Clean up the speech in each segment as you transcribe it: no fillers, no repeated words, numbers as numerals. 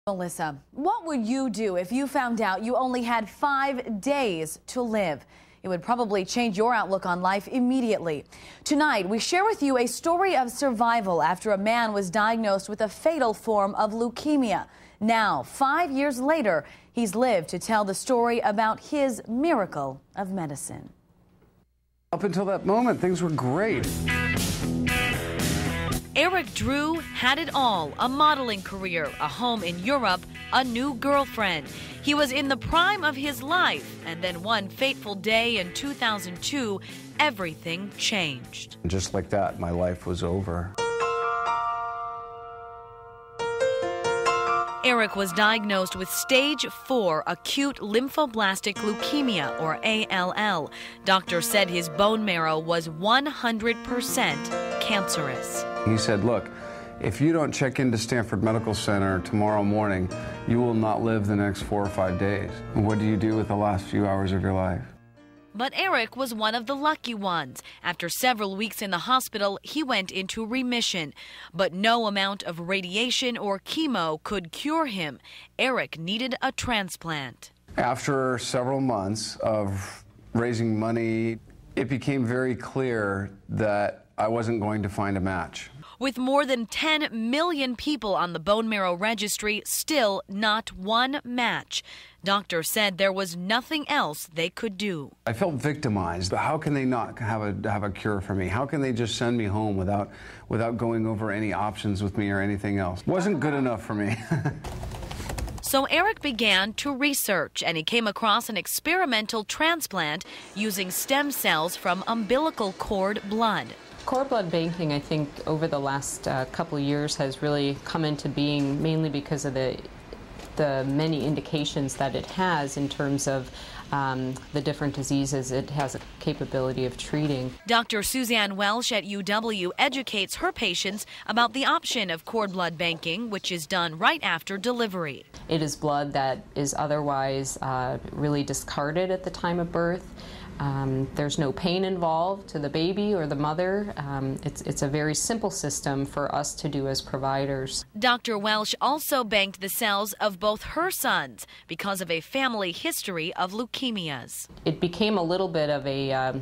Melissa, what would you do if you found out you only had 5 days to live? It would probably change your outlook on life immediately. Tonight, we share with you a story of survival after a man was diagnosed with a fatal form of leukemia. Now, 5 years later, he's lived to tell the story about his miracle of medicine. Up until that moment, things were great. Eric Drew had it all: a modeling career, a home in Europe, a new girlfriend. He was in the prime of his life, and then one fateful day in 2002, everything changed. Just like that, my life was over. Eric was diagnosed with stage 4 acute lymphoblastic leukemia, or ALL. Doctors said his bone marrow was 100% cancerous. He said, look, if you don't check into Stanford Medical Center tomorrow morning, you will not live the next 4 or 5 days. And what do you do with the last few hours of your life? But Eric was one of the lucky ones. After several weeks in the hospital, he went into remission. But no amount of radiation or chemo could cure him. Eric needed a transplant. After several months of raising money, it became very clear that I wasn't going to find a match. With more than 10 million people on the bone marrow registry, still not one match. Doctors said there was nothing else they could do. I felt victimized. How can they not have a cure for me? How can they just send me home without going over any options with me or anything else? Wasn't good enough for me. So Eric began to research, and he came across an experimental transplant using stem cells from umbilical cord blood. Cord blood banking, I think, over the last couple of years has really come into being mainly because of the many indications that it has in terms of the different diseases it has a capability of treating. Dr. Suzanne Welsh at UW educates her patients about the option of cord blood banking, which is done right after delivery. It is blood that is otherwise really discarded at the time of birth. There's no pain involved to the baby or the mother. It's a very simple system for us to do as providers. Dr. Welsh also banked the cells of both her sons because of a family history of leukemias. It became a little bit of a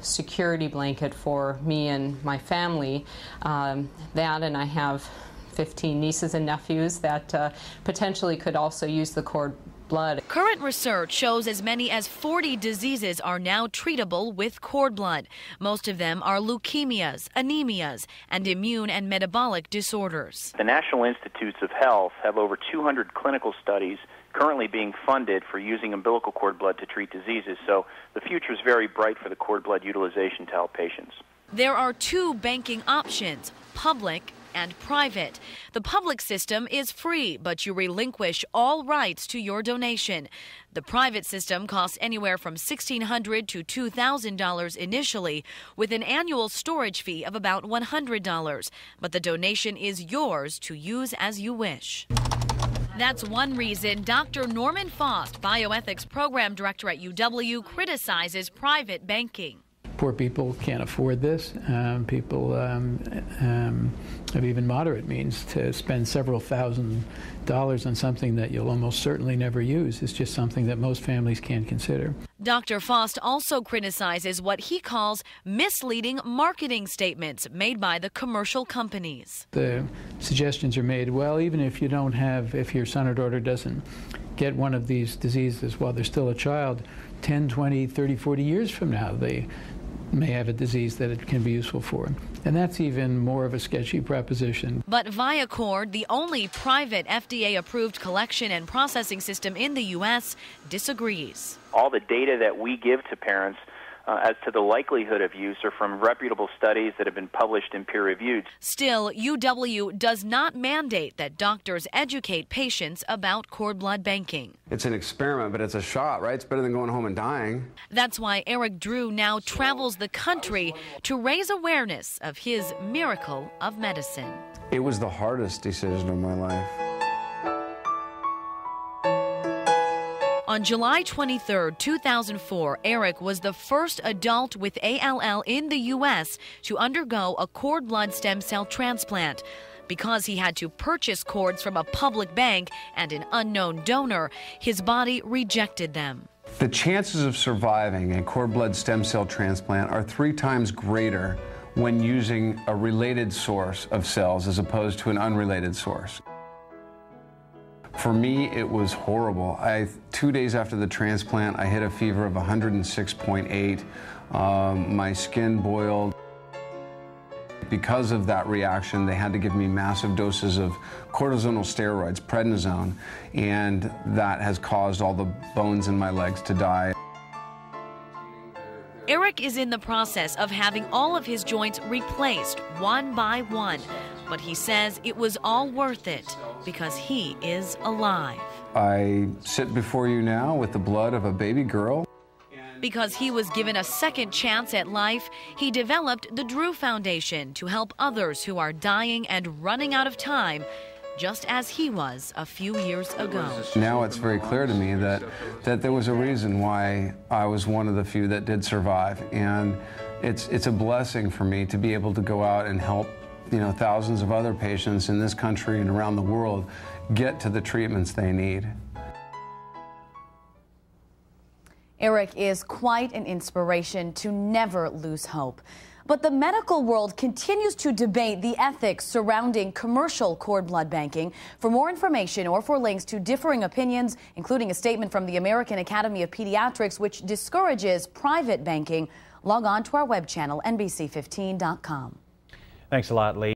security blanket for me and my family. That, and I have 15 nieces and nephews that potentially could also use the cord blood. Current research shows as many as 40 diseases are now treatable with cord blood. Most of them are leukemias, anemias, and immune and metabolic disorders. The National Institutes of Health have over 200 clinical studies currently being funded for using umbilical cord blood to treat diseases, so the future is very bright for the cord blood utilization to help patients. There are 2 banking options: public and private. The public system is free, but you relinquish all rights to your donation. The private system costs anywhere from $1,600 to $2,000 initially, with an annual storage fee of about $100. But the donation is yours to use as you wish. That's one reason Dr. Norman Faust, bioethics program director at UW, criticizes private banking. Poor people can't afford this. People of even moderate means to spend several $1,000s on something that you'll almost certainly never use is just something that most families can't consider. Dr. Faust also criticizes what he calls misleading marketing statements made by the commercial companies. The suggestions are made, well, even if you don't have, if your son or daughter doesn't get one of these diseases while they're still a child, 10, 20, 30, 40 years from now, they may have a disease that it can be useful for. And that's even more of a sketchy proposition. But ViaCord, the only private FDA-approved collection and processing system in the U.S., disagrees. All the data that we give to parents as to the likelihood of use are from reputable studies that have been published and peer-reviewed. Still, UW does not mandate that doctors educate patients about cord blood banking. It's an experiment, but it's a shot, right? It's better than going home and dying. That's why Eric Drew now travels the country to raise awareness of his miracle of medicine. It was the hardest decision of my life. On July 23, 2004, Eric was the first adult with ALL in the U.S. to undergo a cord blood stem cell transplant. Because he had to purchase cords from a public bank and an unknown donor, his body rejected them. The chances of surviving a cord blood stem cell transplant are 3 times greater when using a related source of cells as opposed to an unrelated source. For me, it was horrible. 2 days after the transplant, I hit a fever of 106.8. My skin boiled. Because of that reaction, they had to give me massive doses of cortisonal steroids, prednisone, and that has caused all the bones in my legs to die. Eric is in the process of having all of his joints replaced one by one, but he says it was all worth it because he is alive. I sit before you now with the blood of a baby girl. Because he was given a second chance at life, he developed the Drew Foundation to help others who are dying and running out of time, just as he was a few years ago. Now it's very clear to me that there was a reason why I was one of the few that did survive, and it's a blessing for me to be able to go out and help, thousands of other patients in this country and around the world get to the treatments they need. Eric is quite an inspiration to never lose hope. But the medical world continues to debate the ethics surrounding commercial cord blood banking. For more information or for links to differing opinions, including a statement from the American Academy of Pediatrics which discourages private banking, log on to our web channel, NBC15.com. Thanks a lot, Leigh.